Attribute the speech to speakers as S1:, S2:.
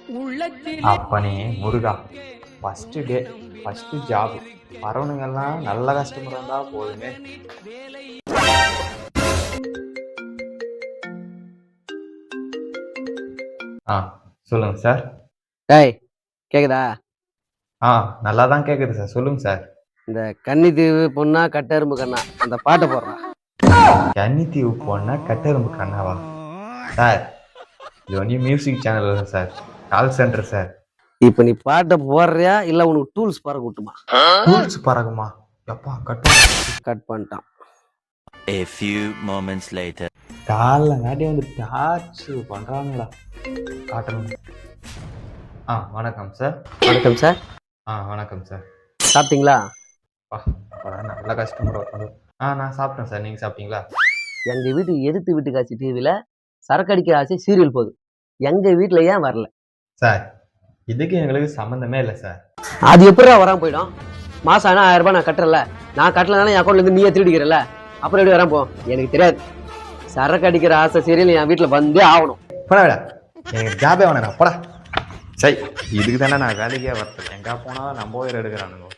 S1: அப்பனே முருகா, first day first job வரவனுங்கெல்லாம் நல்ல customer இருந்தா போதுமே. ஆ சொல்லுங்க சார்.
S2: டேய் கேக்குதா?
S1: நல்லா தான் கேக்குது சார். சொல்லுங்க சார்.
S2: இந்த கன்னித்தீவு பொண்ணா கட்டெரும்பு கண்ணா அந்த பாட்டை போடுறான்.
S1: கன்னித்தீவு போனா கட்டெரும்பு கண்ணாவா? சார் இது வந்து music channel sir, call centre sir.
S2: இப்ப நீ பாட்டை போடுறியா இல்ல உனக்கு டூல்ஸ் பறக்க விட்டுமா?
S1: டூல்ஸ் பறக்குமா? எப்பா
S2: கட் பண்ணிட்டான்.
S3: A few moments later.
S1: காலைல நாட்டி வந்து டார்ச்சர் பண்றாங்கடா. காட்டணும். வணக்கம் சார்.
S2: வணக்கம் சார்.
S1: வணக்கம் சார்.
S2: சாப்பிட்டீங்களா?
S1: நல்ல கஸ்டமர் ஒருத்தர். நான் சாப்பிட்டேன் சார். நீங்க சாப்பிட்டீங்களா?
S2: எங்க வீட்டுக்கு எதிர்த்து வீட்டுக்காச்சு டிவியில சரக்கு அடிக்கிற ஆசை சீரியல் போகுது. எங்க வீட்டுல ஏன் வரல
S1: சார்? இதுக்கு எங்களுக்கு சம்மந்தமே இல்லை சார்.
S2: அது எப்படிடா வராம போயிடும்? மாசம் ஆனா 1000 ரூபாய் நான் கட்டுறல, நான் கட்டலனால என் அக்கௌண்ட்ல இருந்து நீயே திருடிக்கிறல, அப்புறம் எப்படி வராம போகும்? எனக்கு தெரியாது. சரக்கு அடிக்கிற ஆசை சீரியல் என் வீட்டுல வந்தே ஆகணும்.
S1: போடா, எனக்கு ஜாபே வேணா போடா. சரி, இதுக்கு தானே நான் வேலைக்கே வரேன். எங்க போனாலும் நம்ம உயிர் எடுக்கிறானுங்க.